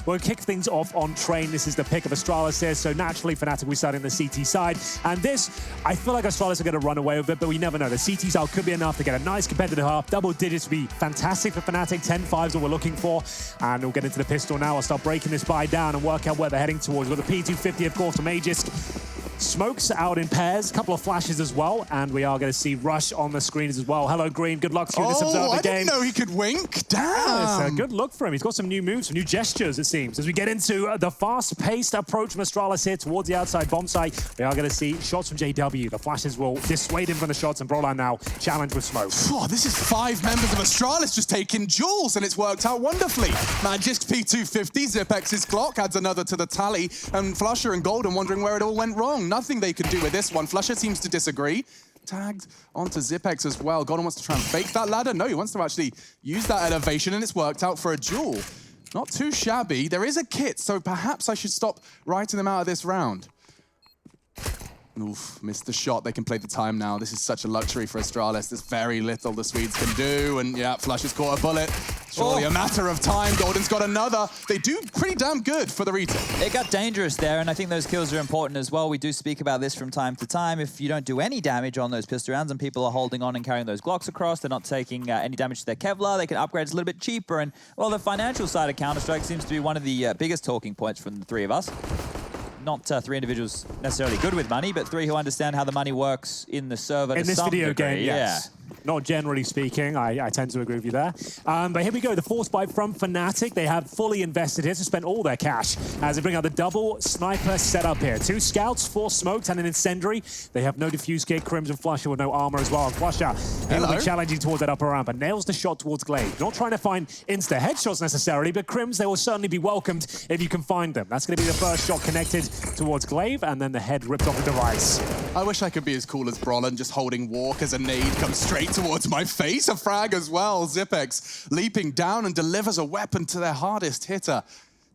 We'll kick things off on Train. This is the pick of Astralis here, so naturally Fnatic we start in the CT side. And this, I feel like Astralis are going to run away with it, but we never know. The CT side could be enough to get a nice competitive half. Double digits would be fantastic for Fnatic. 10-5 is what we're looking for. And we'll get into the pistol now. I'll start breaking this buy down and work out where they're heading towards. With the P250, of course, from Aegis. Smokes out in pairs, a couple of flashes as well, and we are going to see Rush on the screens as well. Hello, Green. Good luck to you in this Observer game. I didn't know he could wink. Damn. Yeah, it's a good look for him. He's got some new moves, some new gestures, it seems. As we get into the fast-paced approach from Astralis here towards the outside bomb site, we are going to see shots from JW. The flashes will dissuade him from the shots, and Brolan now challenged with smoke. Oh, this is 5 members of Astralis just taking duels, and it's worked out wonderfully. Magisk P250, Zipex's Glock adds another to the tally, and Flusher and Golden wondering where it all went wrong. Nothing they could do with this one. Flusher seems to disagree. Tagged onto Zipex as well. Golden wants to try and fake that ladder. No, he wants to actually use that elevation, and it's worked out for a duel. Not too shabby. There is a kit, so perhaps I should stop writing them out of this round. Oof, missed the shot. They can play the time now. This is such a luxury for Astralis. There's very little the Swedes can do, and yeah, Flush has caught a bullet. Surely a matter of time. Golden's got another. They do pretty damn good for the retake. It got dangerous there, and I think those kills are important as well. We do speak about this from time to time. If you don't do any damage on those pistol rounds and people are holding on and carrying those Glocks across, they're not taking any damage to their Kevlar, they can upgrade a little bit cheaper. And, well, the financial side of Counter-Strike seems to be one of the biggest talking points from the three of us. Not 3 individuals necessarily good with money, but 3 who understand how the money works in the server in to this some video degree. game, yes. Yeah. Not generally speaking, I tend to agree with you there. But here we go, the force buy from Fnatic. They have fully invested here to spend all their cash as they bring out the double sniper setup here. 2 scouts, 4 smokes, and an incendiary. They have no diffuse kit, Crimson Flusher with no armor as well. And Flusher, he'll be challenging towards that upper ramp, but nails the shot towards Glaive. Not trying to find insta headshots necessarily, but Crims, they will certainly be welcomed if you can find them. That's going to be the first shot connected towards Glaive, and then the head ripped off the device. I wish I could be as cool as Brolan, just holding Walk as a nade comes straight towards my face. A frag as well. Zipex leaping down and delivers a weapon to their hardest hitter.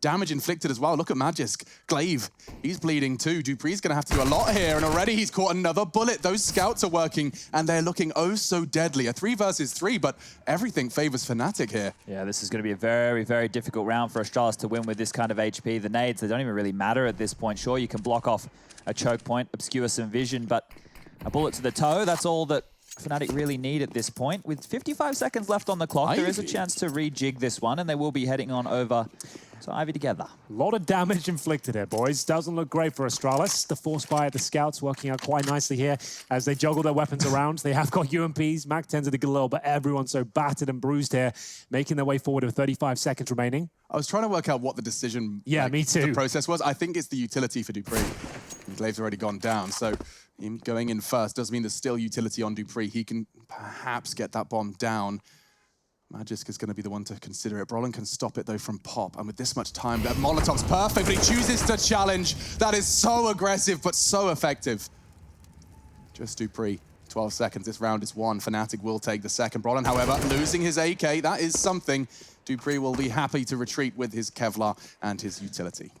Damage inflicted as well. Look at Magisk. Glaive, he's bleeding too. Dupree's going to have to do a lot here, and already he's caught another bullet. Those scouts are working, and they're looking oh so deadly. A 3 versus 3, but everything favors Fnatic here. Yeah, this is going to be a very, very difficult round for Astralis to win with this kind of HP. The nades, they don't even really matter at this point. Sure, you can block off a choke point, obscure some vision, but a bullet to the toe, that's all that Fnatic really need at this point. With 55 seconds left on the clock, there is a chance to rejig this one, and they will be heading on over to Ivy together. A lot of damage inflicted here, boys. Doesn't look great for Astralis. The force buy at the scouts working out quite nicely here as they juggle their weapons around. They have got UMPs, Mac 10s at the Galil, but everyone's so battered and bruised here, making their way forward with 35 seconds remaining. I was trying to work out what the decision me too. The process was. I think it's the utility for Dupree. Glaive's already gone down, so him going in first does mean there's still utility on Dupree. He can perhaps get that bomb down. Magisk is going to be the one to consider it. Brolan can stop it, though, from Pop. And with this much time, that Molotov's perfect, but he chooses to challenge. That is so aggressive, but so effective. Just Dupree. 12 seconds. This round is won. Fnatic will take the second. Brolan, however, losing his AK. That is something. Dupree will be happy to retreat with his Kevlar and his utility.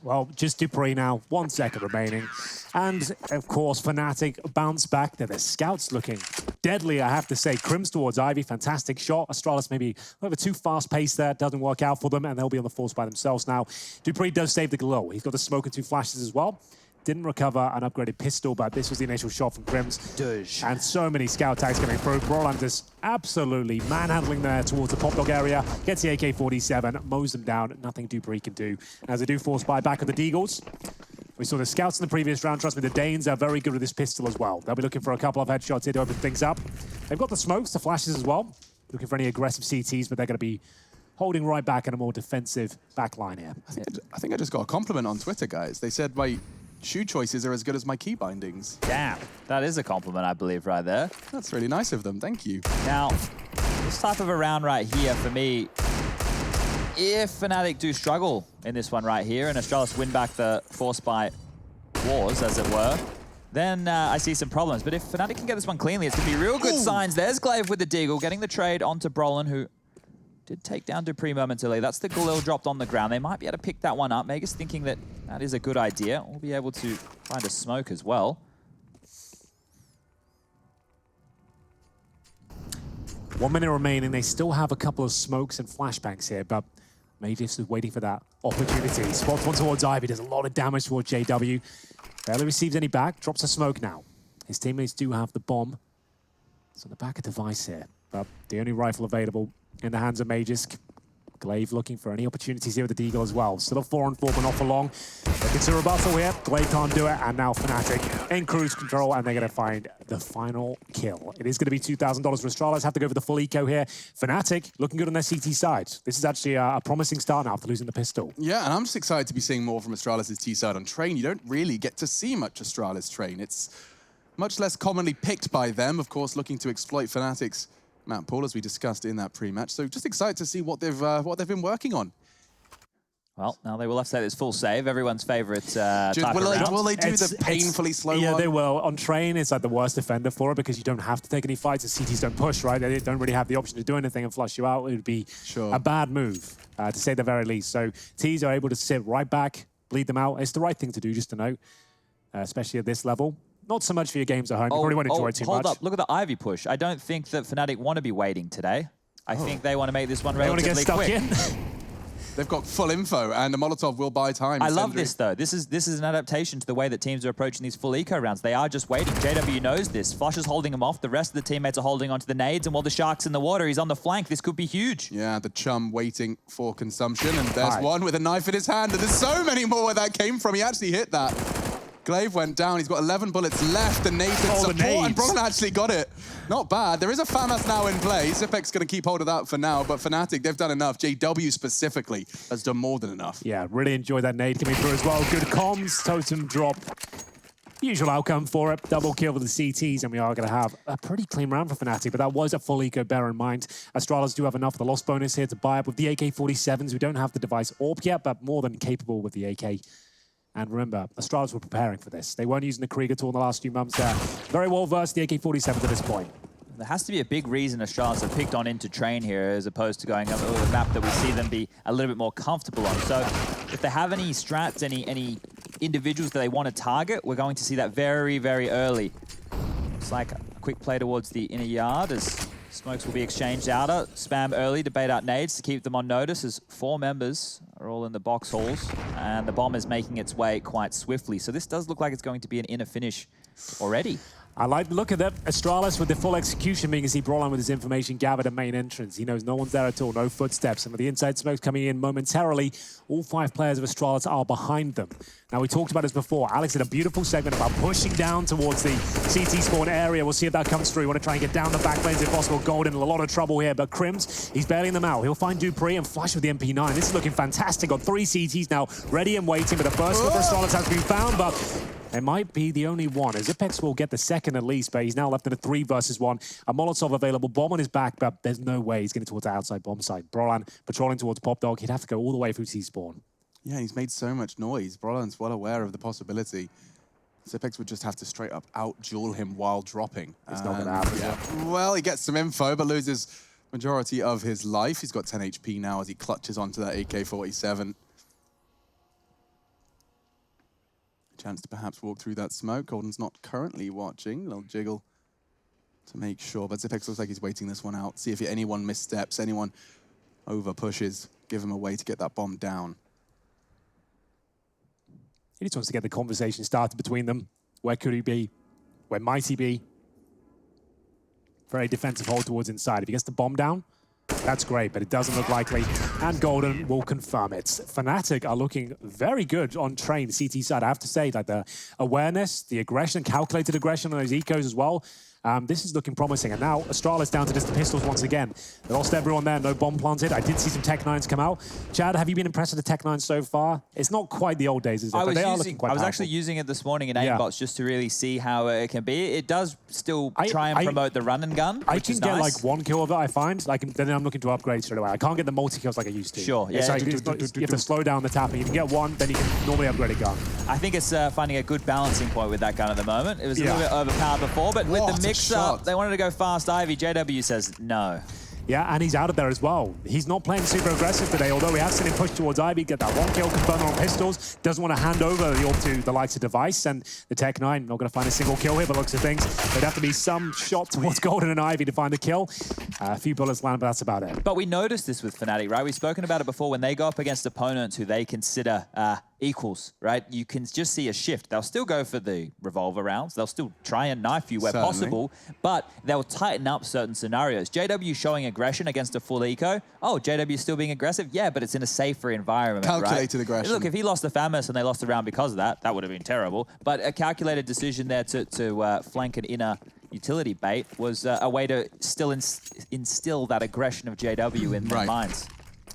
Well, just Dupree now, 1 second remaining. And, of course, Fnatic bounce back. They're the scouts looking deadly, I have to say. Crims towards Ivy, fantastic shot. Astralis maybe a little bit too fast-paced there. Doesn't work out for them, and they'll be on the force by themselves now. Dupree does save the glow. He's got the smoke and 2 flashes as well. Didn't recover an upgraded pistol, but this was the initial shot from Crims. And so many scout tags coming through. Brolan just absolutely manhandling there towards the pop dog area. Gets the AK-47, mows them down. Nothing Dupree can do. And as they do force buy back on the Deagles. We saw the scouts in the previous round. Trust me, the Danes are very good with this pistol as well. They'll be looking for a couple of headshots here to open things up. They've got the smokes, the flashes as well. Looking for any aggressive CTs, but they're going to be holding right back in a more defensive back line here. I think I just got a compliment on Twitter, guys. They said my shoe choices are as good as my key bindings. Damn, that is a compliment, I believe, right there. That's really nice of them. Thank you. Now, this type of a round right here, for me, if Fnatic do struggle in this one right here and Astralis win back the force by wars, as it were, then I see some problems. But if Fnatic can get this one cleanly, it's going to be real good signs. There's Glaive with the Deagle, getting the trade onto Brolan, who did take down Dupree momentarily. That's the Galil dropped on the ground. They might be able to pick that one up. Mega's thinking that that is a good idea. We'll be able to find a smoke as well. 1 minute remaining. They still have a couple of smokes and flashbangs here, but Magus is waiting for that opportunity. Spots one towards Ivy, does a lot of damage towards JW. Barely receives any back, drops a smoke now. His teammates do have the bomb. It's on the back of device here, but the only rifle available in the hands of Magus. Glaive looking for any opportunities here with the Deagle as well. Still a 4-on-4, but not for long. It's a rebuttal here. Glaive can't do it, and now Fnatic in cruise control, and they're going to find the final kill. It is going to be $2,000 for Astralis. Have to go for the full eco here. Fnatic looking good on their CT side. This is actually a promising start now after losing the pistol. Yeah, and I'm just excited to be seeing more from Astralis' T side on Train. You don't really get to see much Astralis Train. It's much less commonly picked by them, of course, looking to exploit Fnatic's map pool, as we discussed in that pre-match. So just excited to see what they've been working on. Well, now they will have to take this full save, everyone's favourite type of round. Will they do the painfully slow one? Yeah, they will. On Train, it's like the worst defender for it because you don't have to take any fights. The CTs don't push, right? They don't really have the option to do anything and flush you out. It would be a bad move, to say the very least. So Ts are able to sit right back, bleed them out. It's the right thing to do, just to note, especially at this level. Not so much for your games at home. You probably won't enjoy it too much. Hold up. Look at the Ivy push. I don't think that Fnatic want to be waiting today. I think they want to make this one relatively quick. They want to get stuck in. They've got full info, and the Molotov will buy time. I love this, though. This is an adaptation to the way that teams are approaching these full eco rounds. They are just waiting. JW knows this. Flush is holding him off. The rest of the teammates are holding onto the nades, and while the Shark's in the water, he's on the flank. This could be huge. Yeah, the Chum waiting for consumption, and there's one with a knife in his hand, and there's so many more where that came from. He actually hit that. Glaive went down. He's got 11 bullets left. The nade support, and Bron actually got it. Not bad. There is a FAMAS now in play. Zipek's going to keep hold of that for now, but Fnatic, they've done enough. JW specifically has done more than enough. Yeah, really enjoyed that nade coming through as well. Good comms, totem drop. Usual outcome for it. Double kill with the CTs, and we are going to have a pretty clean round for Fnatic, but that was a full eco, bear in mind. Astralis do have enough of the loss bonus here to buy up with the AK-47s. We don't have the device AWP yet, but more than capable with the AK. And remember, Astralis were preparing for this. They weren't using the Krieger tool in the last few months. Very well versed the AK-47 to this point. There has to be a big reason Astralis have picked on into Train here as opposed to going up a map that we see them be a little bit more comfortable on. So if they have any strats, any individuals that they want to target, we're going to see that very, very early. Looks like a quick play towards the inner yard as smokes will be exchanged outer. Spam early to bait out nades to keep them on notice as 4 members are all in the box halls, and the bomb is making its way quite swiftly. So this does look like it's going to be an inner finish already. I like the look of that. Astralis with the full execution, being as he brought on with his information gathered at main entrance. He knows no one's there at all, no footsteps. And with the inside smokes coming in momentarily, all 5 players of Astralis are behind them. Now, we talked about this before. Alex did a beautiful segment about pushing down towards the CT spawn area. We'll see if that comes through. We want to try and get down the back lanes if possible. Golden in a lot of trouble here, but Crims, he's bailing them out. He'll find Dupree and flush with the MP9. This is looking fantastic. Got 3 CTs now ready and waiting, but the first one for Astralis has been found, but it might be the only one, as Apex will get the second at least, but he's now left in a 3 versus 1. A Molotov available, bomb on his back, but there's no way he's getting towards the outside bomb site. Brolan patrolling towards Pop Dog. He'd have to go all the way through T-spawn. Yeah, he's made so much noise. Brolan's well aware of the possibility. Zipex would just have to straight up out-duel him while dropping. It's not going to happen. Yeah. Well, he gets some info, but loses majority of his life. He's got 10 HP now as he clutches onto that AK-47. Chance to perhaps walk through that smoke. Golden's not currently watching. Little jiggle to make sure. But Zipex looks like he's waiting this one out. See if anyone missteps, anyone over pushes. Give him a way to get that bomb down. He just wants to get the conversation started between them. Where could he be? Where might he be? Very defensive hold towards inside. If he gets the bomb down, that's great, but it doesn't look likely. And Golden will confirm it. Fnatic are looking very good on Train, the CT side. I have to say, like the awareness, the aggression, calculated aggression on those ecos as well. This is looking promising. And now Astralis down to just the pistols once again. They lost everyone there, no bomb planted. I did see some Tech 9s come out. Chad, have you been impressed with the Tech 9 so far? It's not quite the old days, is it? I But was, they are using, looking quite I was powerful. actually using it this morning in aimbots just to really see how it can be. It does still try and promote the run and gun, I which can is get nice. like 1 kill of it, I find. Then I'm looking to upgrade straight away. I can't get the multi-kills like I used to. Sure, yeah. It's like, you have to slow down the tapping. You can get 1, then you can normally upgrade a gun. I think it's finding a good balancing point with that gun at the moment. It was a little bit overpowered before, but with the mix-up, they wanted to go fast. Ivy, JW says no. Yeah, and he's out of there as well. He's not playing super aggressive today, although we have seen him push towards Ivy, get that 1 kill confirmed on pistols. Doesn't want to hand over the AWP to the likes of Device, and the Tech 9 not going to find a single kill here, but looks of things. There'd have to be some shot towards Golden and Ivy to find the kill. A few bullets land, but that's about it. But we noticed this with Fnatic, right? We've spoken about it before. When they go up against opponents who they consider equals, right? You can just see a shift. They'll still go for the revolver rounds. They'll still try and knife you where possible, but they'll tighten up certain scenarios. JW showing aggression against a full eco. Oh, JW is still being aggressive? Yeah, but it's in a safer environment, calculated aggression. Look, if he lost the FAMAS and they lost the round because of that, that would have been terrible. But a calculated decision there to flank an inner utility bait was a way to still instill that aggression of JW in their minds.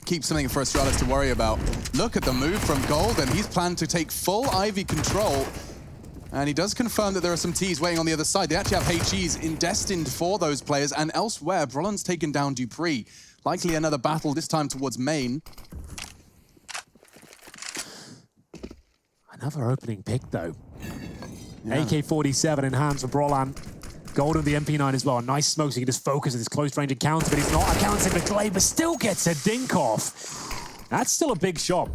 Keep something for Astralis to worry about. Look at the move from Golden. He's planned to take full Ivy control. And he does confirm that there are some Ts waiting on the other side. They actually have HEs destined for those players. And elsewhere, Brolan's taken down Dupree. Likely another battle, this time towards main. Another opening pick, though. Yeah. AK-47 in hands for Brolan. Golden the MP9 as well. Nice smoke, so he can just focus on his close-range encounter, but he's not accounting for Glaive, but still gets a dink off. That's still a big shot.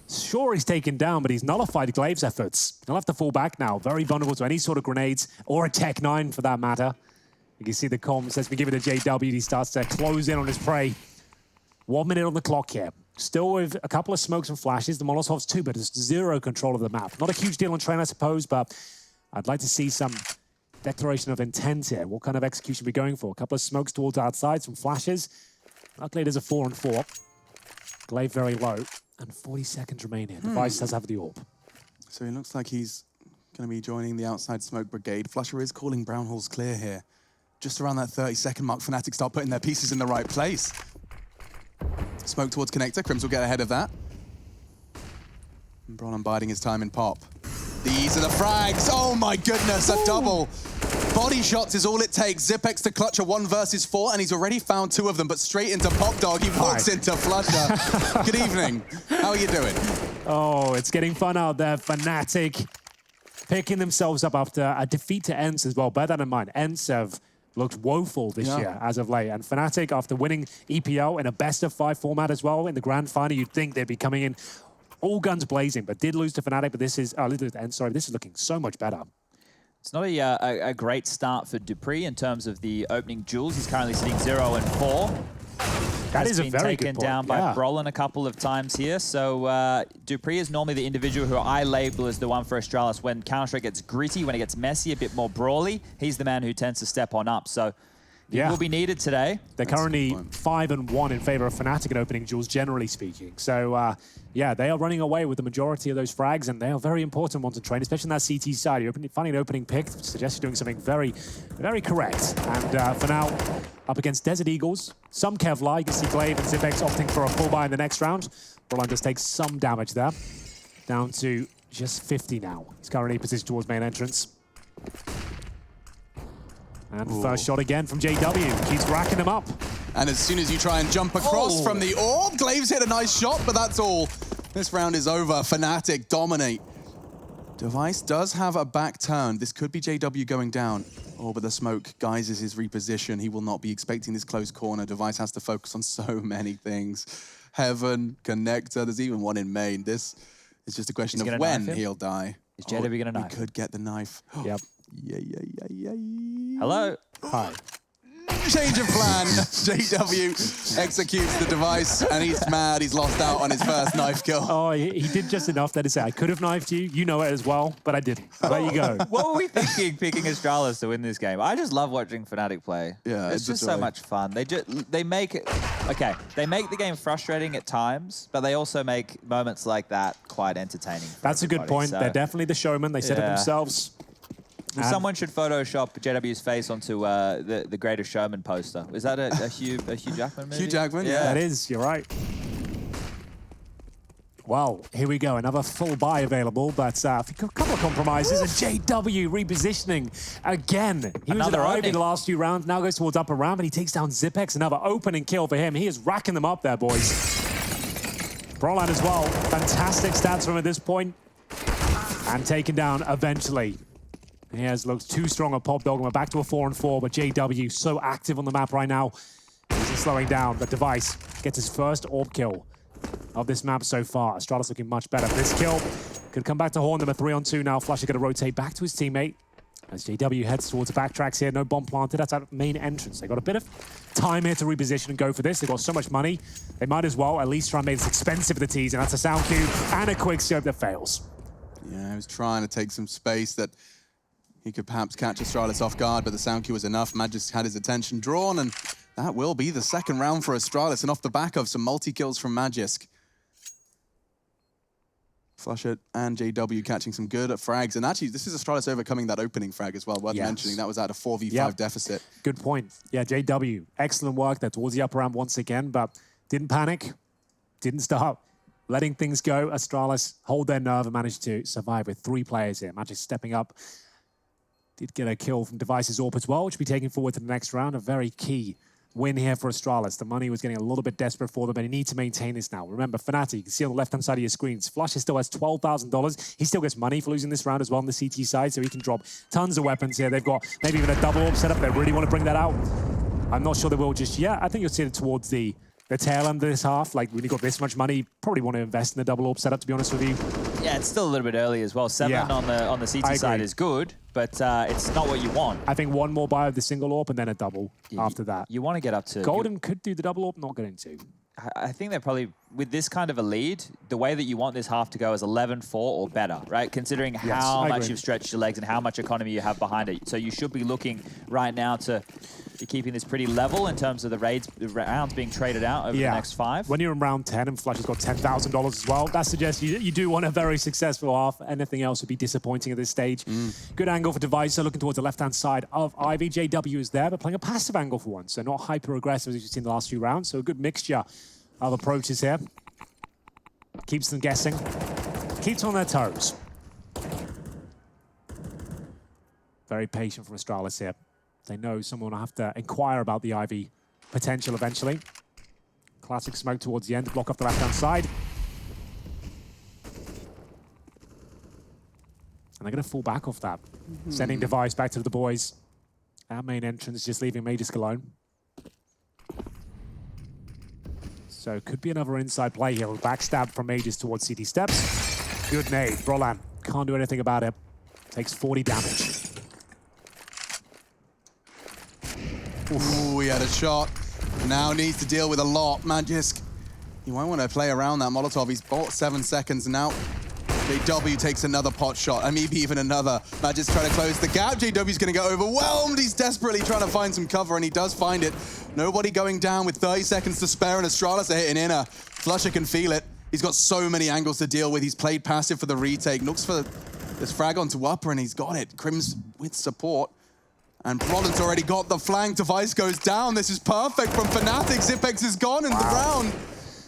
Sure, he's taken down, but he's nullified Glaive's efforts. He'll have to fall back now. Very vulnerable to any sort of grenades, or a Tech 9 for that matter. You can see the comms as we give it to JW. He starts to close in on his prey. 1 minute on the clock here. Still with a couple of smokes and flashes. The Molotovs too, but it's zero control of the map. Not a huge deal on train, I suppose, but I'd like to see some declaration of intent here. What kind of execution are we going for? A couple of smokes towards outside, some flashes. Luckily, there's a 4-on-4. Glaive very low, and 40 seconds remain here. Device does have the AWP. So he looks like he's going to be joining the outside smoke brigade. Flusher is calling Brownhalls clear here. Just around that 30-second mark, Fnatic start putting their pieces in the right place. Smoke towards connector. Crims will get ahead of that. And Brolan biding his time in pop. These are the frags. Oh my goodness, a double. Body shots is all it takes. Zipex to clutch a 1 versus 4, and he's already found 2 of them, but straight into Pop Dog. He walks into Flusher. Good evening. How are you doing? Oh, it's getting fun out there. Fnatic picking themselves up after a defeat to ENCE as well. Bear that in mind. ENCE have looked woeful this year as of late. And Fnatic, after winning EPL in a best-of-5 format as well, in the grand final, you'd think they'd be coming in all guns blazing, but did lose to Fnatic. But this is, this is looking so much better. It's not a great start for Dupree in terms of the opening duels. He's currently sitting 0-4. That is a very good point. Taken down by Brolan a couple of times here. So Dupree is normally the individual who I label as the one for Astralis. When Counter-Strike gets gritty, when it gets messy, a bit more brawly, he's the man who tends to step on up. So he will be needed today. They're currently 5-1 in favor of Fnatic in opening duels, generally speaking. So, yeah, they are running away with the majority of those frags, and they are very important ones to train, especially on that CT side. You're finding an opening pick, which suggests you're doing something very, very correct. And for now, up against Desert Eagles, some Kevlar. You can see Glaive and Zipex opting for a full buy in the next round. Brolan does take some damage there. Down to just 50 now. He's currently positioned towards main entrance. And first shot again from JW. Keeps racking him up. And as soon as you try and jump across from the orb, Glaive's hit a nice shot, but that's all. This round is over. Fnatic dominate. Device does have a back turn. This could be JW going down. Oh, but the smoke guises his reposition. He will not be expecting this close corner. Device has to focus on so many things. Heaven, connector, there's even one in main. This is just a question of when he'll die. Is JW gonna knife? He could get the knife. Yep. Yeah. Hello. Hi. Change of plan. JW executes the Device, and he's mad. He's lost out on his first knife kill. Oh, he did just enough there to say, I could have knifed you. You know it as well, but I didn't. I'll let you go. What were we thinking picking Astralis to win this game? I just love watching Fnatic play. Yeah, it's just so much fun. They make it, they make the game frustrating at times, but they also make moments like that quite entertaining. That's a good point. So, they're definitely the showman. They said it themselves. Someone should Photoshop JW's face onto the Greatest Showman poster. Is that a Hugh Jackman movie? Hugh Jackman, yeah. That is, you're right. Well, here we go. Another full buy available, but a couple of compromises. And JW repositioning again. He was at Ivy the last few rounds, now goes towards upper ramp, and he takes down Zipex. Another opening kill for him. He is racking them up there, boys. Brolan as well. Fantastic stats from him at this point. And taken down eventually. He has looked too strong at Pop Dog, and we're back to a 4-on-4, but JW so active on the map right now. He's slowing down. The Device gets his first orb kill of this map so far. Astralis looking much better. This kill could come back to Horn them a 3-on-2 now. Flusha going to rotate back to his teammate as JW heads towards the backtracks here. No bomb planted. That's our main entrance. They got a bit of time here to reposition and go for this. They've got so much money. They might as well at least try and make this expensive for the T's, and that's a sound cube and a quick scope that fails. Yeah, he was trying to take some space that he could perhaps catch Astralis off guard, but the sound cue was enough. Magisk had his attention drawn, and that will be the second round for Astralis, and off the back of some multi-kills from Magisk. Flusha and JW catching some good frags, and actually this is Astralis overcoming that opening frag as well, worth mentioning. That was at a 4v5 deficit. Good point. Yeah, JW, excellent work there towards the upper ramp once again, but didn't panic, didn't start letting things go. Astralis hold their nerve and managed to survive with 3 players here. Magisk stepping up. Did get a kill from Device's AWP as well, which will be taken forward to the next round. A very key win here for Astralis. The money was getting a little bit desperate for them, but they need to maintain this now. Remember, Fnatic, you can see on the left-hand side of your screens, Flusha still has $12,000. He still gets money for losing this round as well on the CT side, so he can drop tons of weapons here. They've got maybe even a double AWP setup. They really want to bring that out. I'm not sure they will just yet. I think you'll see it towards the tail end of this half. Like, when you got this much money, you probably want to invest in the double AWP setup, to be honest with you. Yeah, it's still a little bit early as well. 7 on the CT side is good, but it's not what you want. I think one more buy of the single AWP and then a double after that. You want to get up to... Golden could do the double AWP, not going to. I think they're probably, with this kind of a lead, the way that you want this half to go is 11-4 or better, right? Considering how much you've stretched your legs and how much economy you have behind it. So you should be looking right now to be keeping this pretty level in terms of the rounds being traded out over the next 5. When you're in round 10 and Flusha's got $10,000 as well, that suggests you do want a very successful half. Anything else would be disappointing at this stage. Good angle for Device, so looking towards the left-hand side of Ivy. JW is there, but playing a passive angle for once, so not hyper-aggressive as you've seen the last few rounds. So a good mixture of approaches here. Keeps them guessing. Keeps them on their toes. Very patient from Astralis here. They know someone will have to inquire about the Ivy potential eventually. Classic smoke towards the end, block off the left-hand side. And they're going to fall back off that. Sending Device back to the boys. Our main entrance just leaving Magisk alone. So could be another inside play here. Backstab from Mages towards CT steps. Good nade. Brolan can't do anything about it. Takes 40 damage. Ooh, he had a shot. Now needs to deal with a lot. Magisk, he won't want to play around that Molotov. He's bought 7 seconds and now JW takes another pot shot and maybe even another. Magisk trying to close the gap. JW's going to get overwhelmed. He's desperately trying to find some cover and he does find it. Nobody going down with 30 seconds to spare and Astralis are hitting inner. Flusha can feel it. He's got so many angles to deal with. He's played passive for the retake. Looks for this frag onto upper and he's got it. Crims with support. And Brolan's already got the flank. Device goes down. This is perfect from Fnatic. Zipex is gone in the round.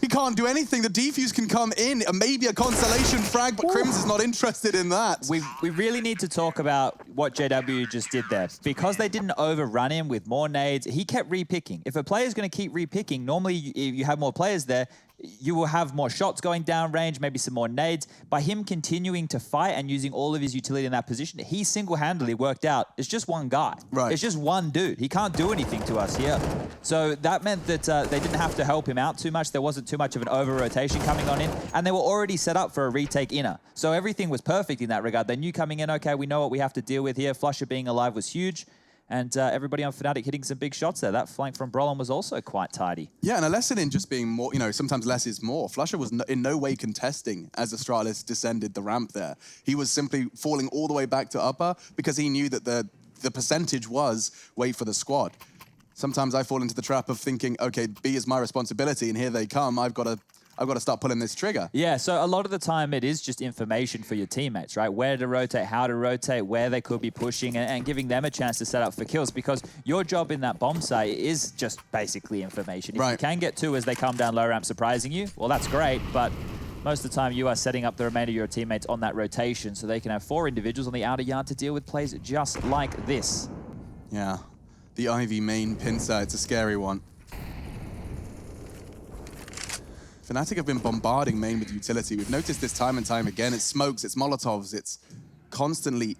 He can't do anything. The defuse can come in. Maybe a consolation frag, but Crims is not interested in that. We really need to talk about what JW just did there. Because they didn't overrun him with more nades, he kept repicking. If a player's going to keep repicking, normally you have more players there, you will have more shots going down range, maybe some more nades. By him continuing to fight and using all of his utility in that position, he single-handedly worked out it's just one guy. Right. It's just one dude. He can't do anything to us here. So that meant that they didn't have to help him out too much. There wasn't too much of an over-rotation coming on in, and they were already set up for a retake inner. So everything was perfect in that regard. They knew coming in, okay, we know what we have to deal with here. Flusha being alive was huge. And everybody on Fnatic hitting some big shots there. That flank from Brolan was also quite tidy. Yeah, and a lesson in just being more, sometimes less is more. Flusha was in no way contesting as Astralis descended the ramp there. He was simply falling all the way back to upper because he knew that the percentage was wait for the squad. Sometimes I fall into the trap of thinking, okay, B is my responsibility, and here they come. I've got to start pulling this trigger. Yeah, so a lot of the time it is just information for your teammates, right? Where to rotate, how to rotate, where they could be pushing, and giving them a chance to set up for kills, because your job in that bomb site is just basically information. If you can get 2 as they come down low ramp surprising you, well, that's great, but most of the time you are setting up the remainder of your teammates on that rotation so they can have 4 individuals on the outer yard to deal with plays just like this. Yeah, the Ivy main pincer, it's a scary one. Fnatic have been bombarding main with utility. We've noticed this time and time again. It's smokes, it's Molotovs, it's constantly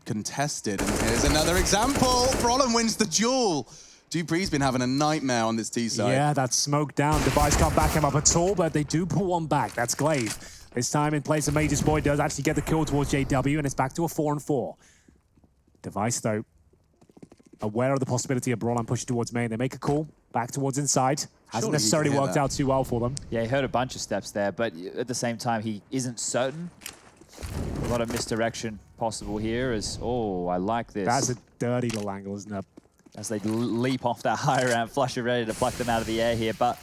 contested. And here's another example. Brolan wins the duel. Dupree's been having a nightmare on this T side. Yeah, that's smoke down. Device can't back him up at all, but they do pull one back. That's Glaive. This time in place of Mage's Boy does actually get the kill towards JW, and it's back to a 4-4. Device, though, aware of the possibility of Brolan pushing towards main. They make a call back towards inside. Hasn't necessarily worked out too well for them. Yeah, he heard a bunch of steps there, but at the same time, he isn't certain. A lot of misdirection possible here as, oh, I like this. That's a dirty little angle, isn't it? As they leap off that high ramp, Flusher ready to pluck them out of the air here, but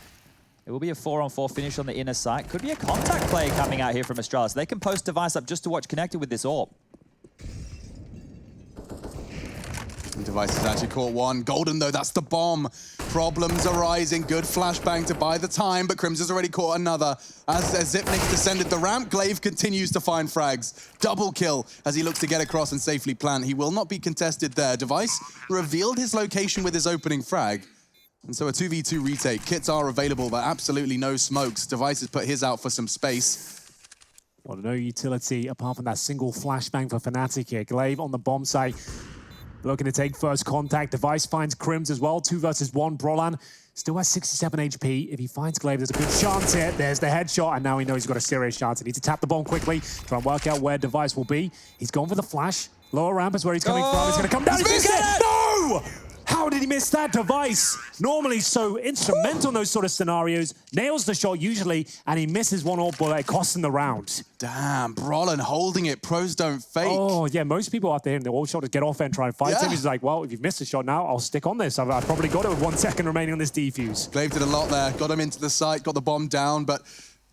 it will be a 4-on-4 finish on the inner site. Could be a contact play coming out here from Astralis. They can post Device up just to watch connected with this AWP. And Device has actually caught one. Golden, though, that's the bomb. Problems arising. Good flashbang to buy the time, but Crimson's already caught another. As Zipnik descended the ramp, Glaive continues to find frags. Double kill as he looks to get across and safely plant. He will not be contested there. Device revealed his location with his opening frag. And so a 2v2 retake. Kits are available, but absolutely no smokes. Device has put his out for some space. Well, no utility apart from that single flashbang for Fnatic here. Glaive on the bomb site, looking to take first contact. Device finds Crims as well. 2 versus 1. Brolan still has 67 HP. If he finds Glaive, there's a good chance here. There's the headshot, and now he knows he's got a serious chance. He needs to tap the bomb quickly, try and work out where Device will be. He's gone for the flash. Lower ramp is where he's coming from. He's going to come down. He's missed it! No! How did he miss that? Device, normally so instrumental in those sort of scenarios, nails the shot usually, and he misses one AWP bullet. It costs him the round. Damn, Brolan holding it. Pros don't fake. Oh, yeah, most people after him, the AWP shot is get off and try and fight him. He's like, well, if you've missed a shot now, I'll stick on this. I've probably got it with 1 second remaining on this defuse. Glaive did a lot there. Got him into the site, got the bomb down, but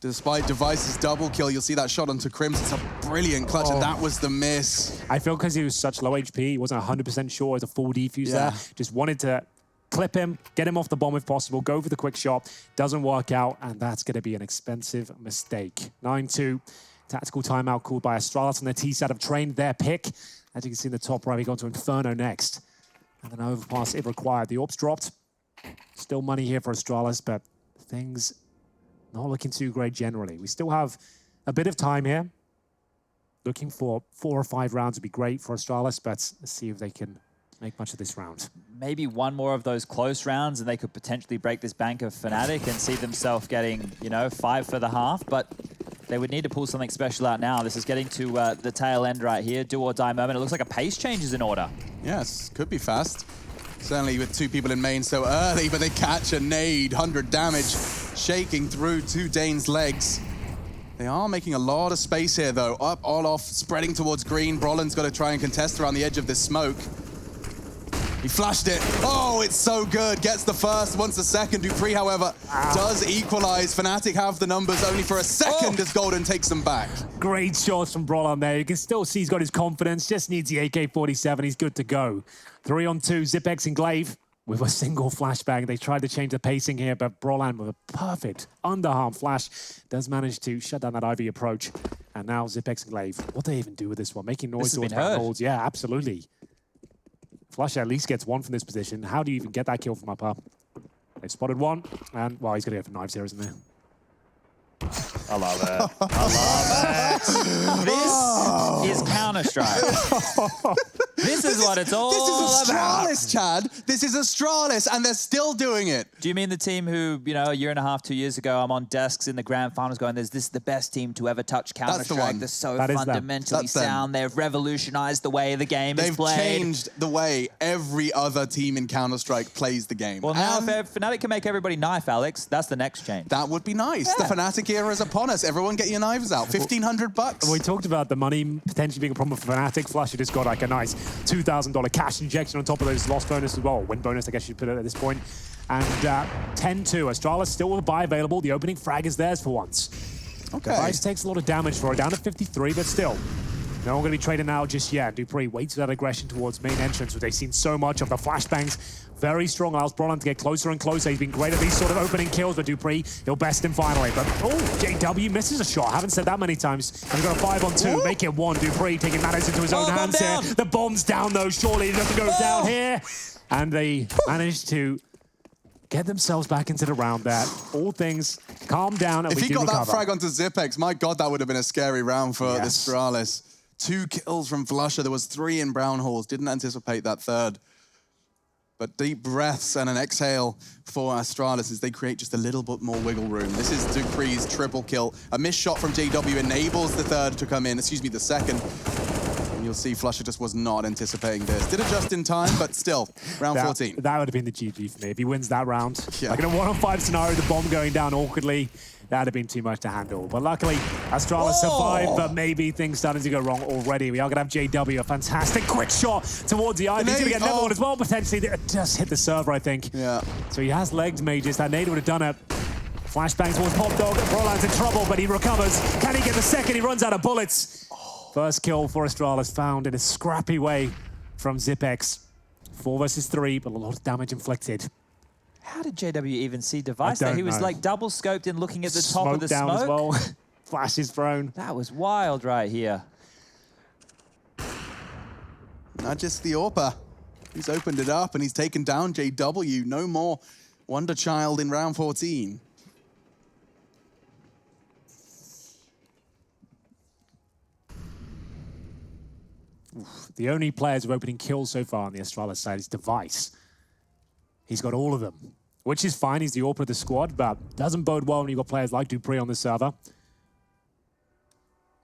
despite Device's double kill, you'll see that shot onto Crims. It's a brilliant clutch, and that was the miss. I feel because he was such low HP, he wasn't 100% sure as a full defuse there. Just wanted to clip him, get him off the bomb if possible, go for the quick shot. Doesn't work out, and that's going to be an expensive mistake. 9-2, tactical timeout called by Astralis, and their T-side have trained their pick. As you can see in the top right, we go to Inferno next. And then overpass if required. The AWP's dropped. Still money here for Astralis, but things not looking too great generally. We still have a bit of time here. Looking for 4 or 5 rounds would be great for Astralis, but let's see if they can make much of this round. Maybe one more of those close rounds and they could potentially break this bank of Fnatic and see themselves getting, you know, 5 for the half, but they would need to pull something special out now. This is getting to the tail end right here. Do or die moment. It looks like a pace change is in order. Yes, could be fast. Certainly with 2 people in main so early, but they catch a nade, 100 damage, shaking through 2 Dane's legs. They are making a lot of space here, though. Up, all off, spreading towards green. Brolan's got to try and contest around the edge of this smoke. He flashed it. Oh, it's so good. Gets the first, wants the second. Dupree, however, does equalize. Fnatic have the numbers only for a second as Golden takes them back. Great shots from Brolan there. You can still see he's got his confidence. Just needs the AK-47. He's good to go. 3-on-2, Zipex and Glaive with a single flashbang. They tried to change the pacing here, but Brolan with a perfect underarm flash does manage to shut down that Ivy approach. And now Zipex and Glaive. What do they even do with this one? Making noise towards holds. Yeah, absolutely. Flush at least gets 1 from this position. How do you even get that kill from up up? They've spotted 1, and, well, he's going to go for knives here, isn't he? I love it. I love it. This is Counter-Strike. This is what it's all about. This is Astralis, Chad. This is Astralis, and they're still doing it. Do you mean the team who, you know, a year and a half, 2 years ago, I'm on desks in the grand finals going, this is the best team to ever touch Counter-Strike. They're so fundamentally sound. They've revolutionized the way the game is played. They've changed the way every other team in Counter-Strike plays the game. Well, now if Fnatic can make everybody knife, Alex, that's the next change. That would be nice. Yeah. The Fnatic era is upon us. Everyone get your knives out. $1,500. We talked about the money potentially being a problem for Fnatic. Flush just got like a nice $2,000 cash injection on top of those loss bonus as well. Win bonus, I guess you'd put it at this point. And 10-2. Astralis still with a buy available. The opening frag is theirs for once. Okay. Device takes a lot of damage for it, down to 53, but still. No one going to be trading out just yet. Dupree waits for that aggression towards main entrance, which they've seen so much of. The flashbangs, very strong. Allows Brolan to get closer and closer. He's been great at these sort of opening kills, but Dupree, he'll best him finally. But, oh, JW misses a shot. I haven't said that many times. And we've got a 5-on-2. Ooh. Make it 1. Dupree taking matters into his own hands here. The bomb's down, though. Surely he doesn't go down here. And they managed to get themselves back into the round there. All things calm down, and if we do he got recover. that frag onto Zipex, my God, that would have been a scary round for the Astralis. 2 kills from Flusher. There was 3 in Brown Halls. Didn't anticipate that third. But deep breaths and an exhale for Astralis as they create just a little bit more wiggle room. This is dupree's triple kill. A missed shot from JW enables the third to come in, excuse me, the second. And you'll see Flusha just was not anticipating this. Did it just in time, but still, round 14. That would have been the GG for me. If he wins that round, Yeah. like in a 1-on-5 scenario, the bomb going down awkwardly, that would have been too much to handle. But luckily, Astralis survived, but maybe things starting to go wrong already. We are going to have JW, a fantastic quick shot towards the eye. He's going to get another one as well, potentially. Just hit the server, I think. Yeah. So he has legged Mages. That nade would have done it. Flashbang towards Pop Dog. Brolan's in trouble, but he recovers. Can he get the second? He runs out of bullets. First kill for Astralis found in a scrappy way from Zipex. 4 versus 3, but a lot of damage inflicted. How did JW even see Device I there? don't He was know. like double scoped and looking at the top of the down smoke. as well. Flash is thrown. That was wild right here. Not just the AWPer. He's opened it up and he's taken down JW. No more Wonder Child in round 14. The only players who are opening kills so far on the Astralis side is Device. He's got all of them, which is fine. He's the AWPer of the squad, but doesn't bode well when you've got players like dupreeh on the server.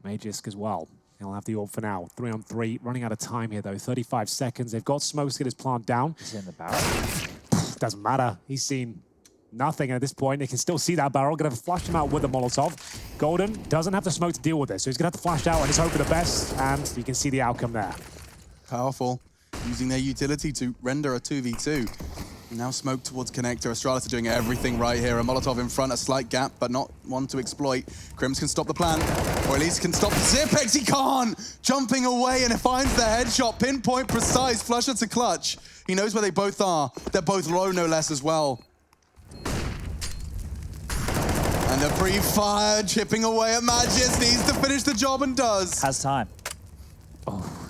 Magisk as well. He'll have the AWP for now. 3-on-3, running out of time here though. 35 seconds. They've got smokes to get his plant down. He's in the barrel. Doesn't matter. He's seen nothing at this point. They can still see that barrel. Gonna flash him out with a Molotov. Golden doesn't have the smoke to deal with this, so he's gonna have to flash out and just hope for the best, and you can see the outcome there. Powerful. Using their utility to render a 2v2. Now smoke towards connector. Astralis are doing everything right here. A Molotov in front, a slight gap, but not one to exploit. Crims can stop the plan, or at least can stop Zipex. He can't! Jumping away and it finds the headshot. Pinpoint precise. Flusha to clutch. He knows where they both are. They're both low, no less, as well. And the pre-fire chipping away at Magisk. Needs to finish the job and does. Has time.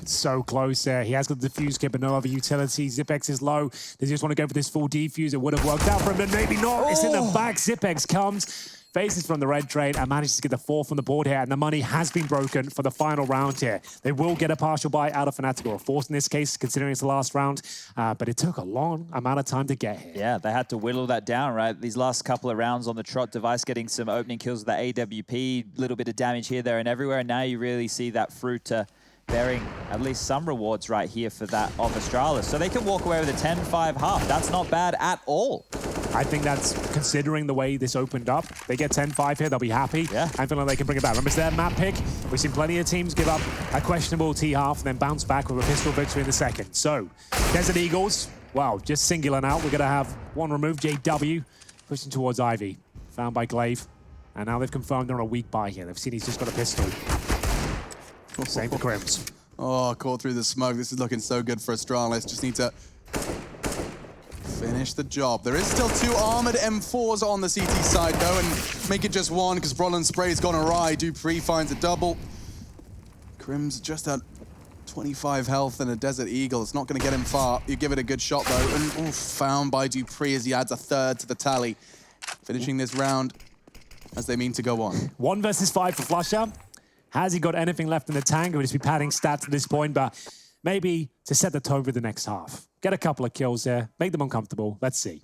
So close there. He has got the defuse kit, but no other utility. Zipex is low. They just want to go for this full defuse. It would have worked out for him, but maybe not. It's in the back. Zipex comes, faces from the red trade, and manages to get the 4th on the board here. And the money has been broken for the final round here. They will get a partial buy out of Fnatic, or a 4th in this case, considering it's the last round. But it took a long amount of time to get here. Yeah, they had to whittle that down, right? These last couple of rounds on the trot, Device getting some opening kills with the AWP, little bit of damage here, there, and everywhere. And now you really see that fruit bearing at least some rewards right here for that of Astralis. So they can walk away with a 10-5 half. That's not bad at all. I think that's, considering the way this opened up, they get 10-5 here, they'll be happy. Yeah. I feel like they can bring it back. Remember, it's their map pick. We've seen plenty of teams give up a questionable T-half and then bounce back with a pistol victory in the second. So, Desert Eagles, well, just singular now. We're going to have one removed, JW, pushing towards Ivy. Found by Glaive. And now they've confirmed they're on a weak buy here. They've seen he's just got a pistol. Same for Crims. Oh, caught through the smoke. This is looking so good for Astralis. Just need to finish the job. There is still 2 armored M4s on the CT side, though, and make it just 1 because Brolin's spray's gone awry. dupreeh finds a double. Crims just at 25 health and a Desert Eagle. It's not going to get him far. You give it a good shot, though, and found by dupreeh as he adds a 3rd to the tally. Finishing this round as they mean to go on. 1 versus 5 for Flusha. Has he got anything left in the tank? We'll just be padding stats at this point, but maybe to set the tone for the next half. Get a couple of kills there, make them uncomfortable. Let's see.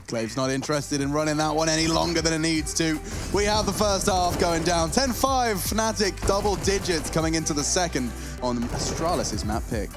Glaive's not interested in running that one any longer than it needs to. We have the first half going down. 10-5, Fnatic double digits coming into the second on Astralis' map pick.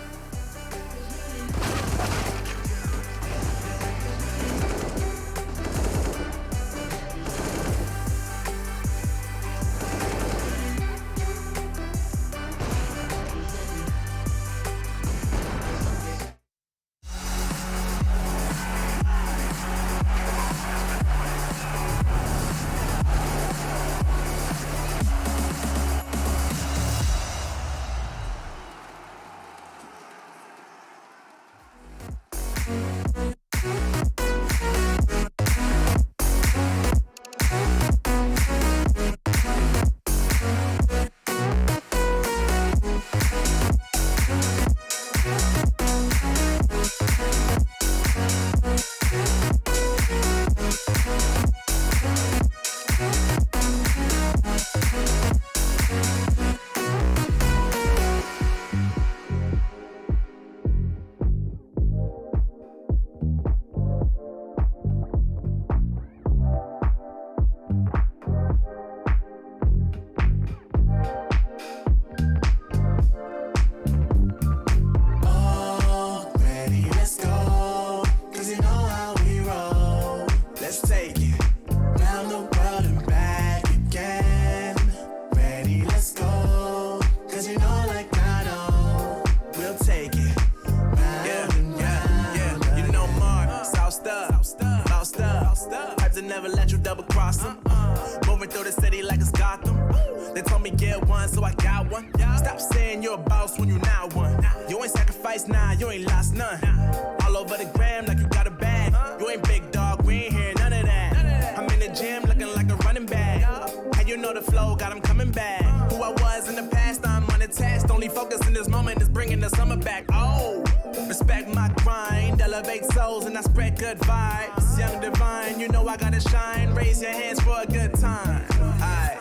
to never let you double cross them. Moving through the city like it's Gotham. They told me get one, so I got one. Stop saying you're a boss when you not one. You ain't sacrificed, nah, you ain't lost none. All over the gram like you got a bag. You ain't big dog, we ain't hearing none of that. I'm in the gym looking like a running back. And you know the flow, got him coming back. Who I was in the past, I'm unattached. Only focus in this moment is bringing the summer back. Oh, respect my grind, elevate souls and I spread good vibes. Young divine, you know I gotta shine. Raise your hands for a good time. Aight.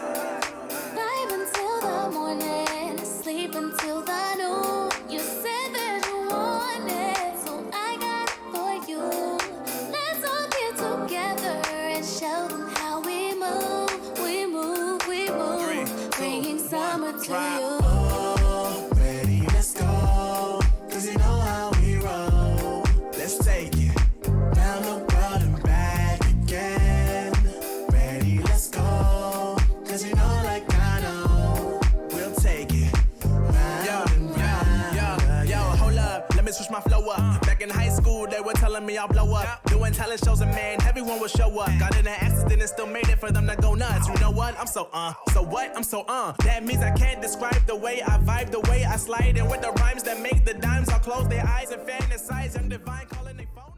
Live until the morning, sleep until the noon. You said that you want it, so I got it for you. Let's all get together and show them how we move. We move, we move. 3, 2, Bringing summer to drop. you. Oh, ready, let's go. 'Cause you know how we roll. Let's take it down the road and back again. Ready, let's go. 'Cause you know like I know. We'll take it round and round. Yo, hold up. Let me switch my flow up. Back in high school, they were telling me I'll blow up. Doing talent shows and man, everyone would show up. Got in an accident and still made it for them to go nuts. You know what? I'm so So what? I'm so That means I can't describe the way I vibe, the way I slide. And with the rhymes that make the dimes, I'll close their eyes and fantasize. I'm divine calling their phone.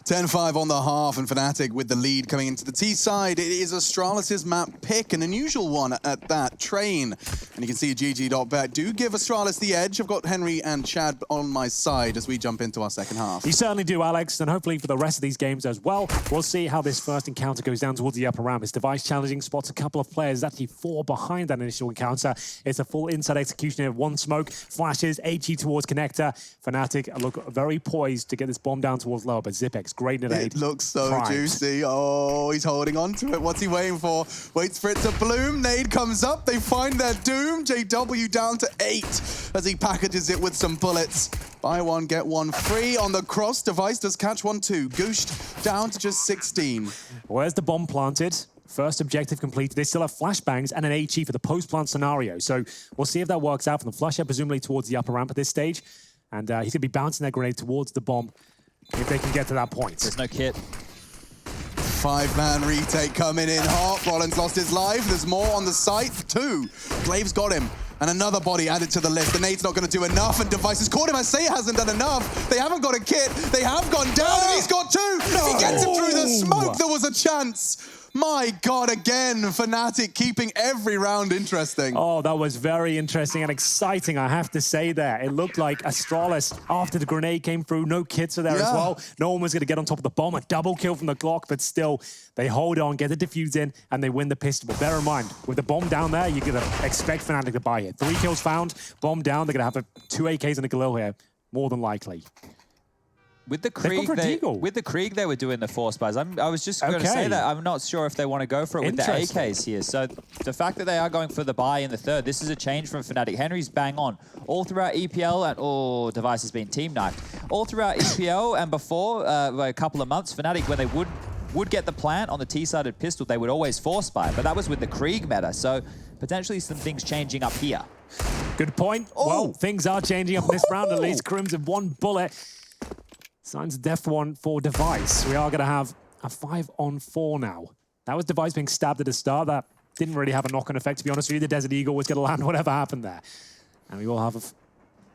10-5 on the half, and Fnatic with the lead coming into the T side. It is Astralis' map pick, an unusual one at that. Train. And you can see GG.bet do give Astralis the edge. I've got Henry and Chad on my side as we jump into our second half. You certainly do, Alex, and hopefully for the rest of these games as well. We'll see how this first encounter goes down towards the upper ramp. This device challenging spots a couple of players, actually 4 behind that initial encounter. It's a full inside execution here. 1 smoke, flashes, HE towards connector. Fnatic look very poised to get this bomb down towards lower, but Zipex, great nade. It looks so primed. juicy. Oh, he's holding on to it. What's he waiting for? Waits for it to bloom. Nade comes up. They find their doom. JW down to 8 as he packages it with some bullets. Buy one, get one free on the cross. Device does catch one too. Gooshed down to just 16. Where's the bomb planted? First objective completed. They still have flashbangs and an HE for the post-plant scenario. So we'll see if that works out from the flusher, presumably towards the upper ramp at this stage. And he's going to be bouncing that grenade towards the bomb if they can get to that point. There's no kit. 5-man retake coming in hot. Rollins lost his life. There's more on the site. 2. Glave's got him. And another body added to the list. The nade's not going to do enough, and Device has caught him. I say it hasn't done enough. They haven't got a kit. They have gone down, and he's got 2. If he gets him through the smoke, there was a chance. My God, again, Fnatic keeping every round interesting. Oh, that was very interesting and exciting, I have to say there. It looked like Astralis, after the grenade came through, no kits are there as well. No one was going to get on top of the bomb. A double kill from the Glock, but still, they hold on, get the defuse in, and they win the pistol. But bear in mind, with the bomb down there, you're going to expect Fnatic to buy it. 3 kills found, bomb down. They're going to have 2 AKs and a Galil here, more than likely. With the Krieg, they were doing the force buys. I was just going to say that. I'm not sure if they want to go for it with the AKs here. So the fact that they are going for the buy in the third, this is a change from Fnatic. Henry's bang on. All throughout EPL, and Device has been team knifed. All throughout EPL and before, a couple of months, Fnatic, when they would get the plant on the T-sided pistol, they would always force buy. But that was with the Krieg meta. So potentially some things changing up here. Good point. Oh. Well, things are changing up in this round. At least Crimson 1 bullet. Signs of death one for Device. We are going to have a 5-on-4 now. That was Device being stabbed at the start. That didn't really have a knock-on effect, to be honest with you. The Desert Eagle was going to land whatever happened there. And we will have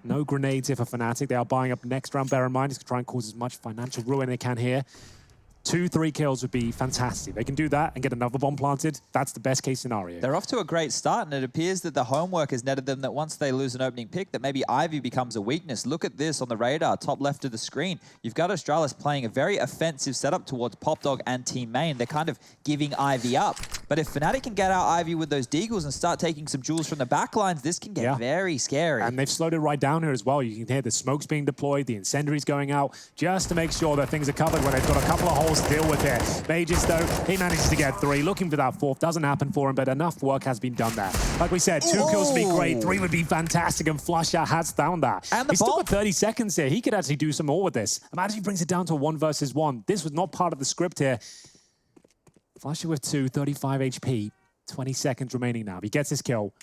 no grenades here for Fnatic. They are buying up next round, bear in mind. It's going to try and cause as much financial ruin they can here. 2-3 kills would be fantastic. They can do that and get another bomb planted. That's the best case scenario. They're off to a great start, and it appears that the homework has netted them that once they lose an opening pick, that maybe Ivy becomes a weakness. Look at this on the radar, top left of the screen. You've got Astralis playing a very offensive setup towards Popdog and Team Main. They're kind of giving Ivy up. But if Fnatic can get out Ivy with those deagles and start taking some jewels from the backlines, this can get very scary. And they've slowed it right down here as well. You can hear the smokes being deployed, the incendiaries going out, just to make sure that things are covered when they've got a couple of holes to deal with here. Mages, though, he manages to get 3. Looking for that 4th. Doesn't happen for him, but enough work has been done there. Like we said, 2 kills would be great, 3 would be fantastic, and Flusher has found that. And He's still got 30 seconds here. He could actually do some more with this. Imagine he brings it down to a 1 versus 1. This was not part of the script here. Flasher with 2, 35 HP, 20 seconds remaining now. He gets his kill.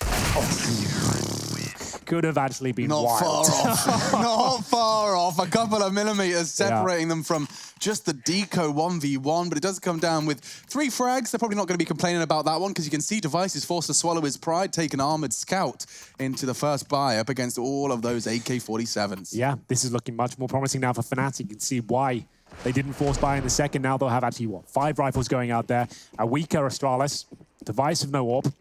Could have actually been Not wild. far off. Not far off. A couple of millimeters separating them from just the deco 1v1, but it does come down with 3 frags. They're probably not going to be complaining about that one because you can see Device is forced to swallow his pride, take an armored scout into the first buy up against all of those AK-47s. Yeah, this is looking much more promising now for Fnatic. You can see why they didn't force buy in the second. Now they'll have actually, what, 5 rifles going out there. A weaker Astralis. Device of no AWP.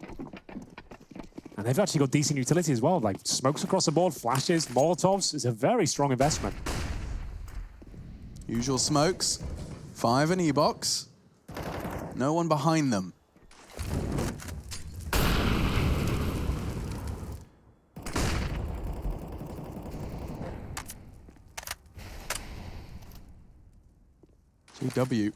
And they've actually got decent utility as well, like smokes across the board, flashes, Molotovs. It's a very strong investment. Usual smokes. 5 in E-box. No one behind them. JW.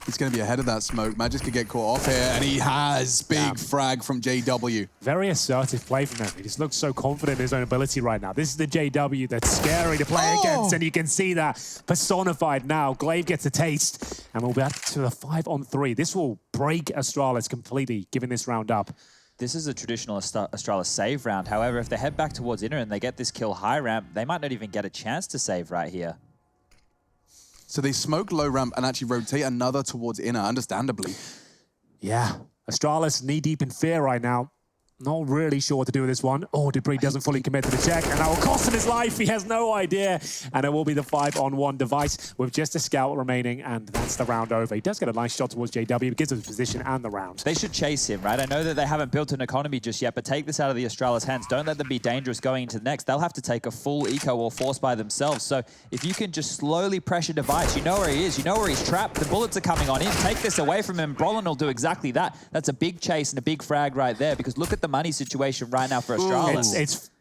He's going to be ahead of that smoke. Magic could get caught off here, and he has big frag from JW. Very assertive play from him. He just looks so confident in his own ability right now. This is the JW that's scary to play against, and you can see that personified now. Glaive gets a taste, and we'll be back to the 5-on-3. This will break Astralis completely, giving this round up. This is a traditional Astralis save round. However, if they head back towards inner and they get this kill high ramp, they might not even get a chance to save right here. So they smoke low ramp and actually rotate another towards inner, understandably. Yeah, Astralis knee-deep in fear right now. Not really sure what to do with this one. Oh, dupreeh doesn't fully commit to the check, and that will cost him his life. He has no idea. And it will be the 5-on-1 Device with just a scout remaining, and that's the round over. He does get a nice shot towards JW. It gives him his position and the round. They should chase him, right? I know that they haven't built an economy just yet, but take this out of the Astralis hands. Don't let them be dangerous going into the next. They'll have to take a full eco or force by themselves. So if you can just slowly pressure Device, you know where he is, you know where he's trapped. The bullets are coming on him. Take this away from him. Brolin will do exactly that. That's a big chase and a big frag right there, because look at the money situation right now for Astralis. It's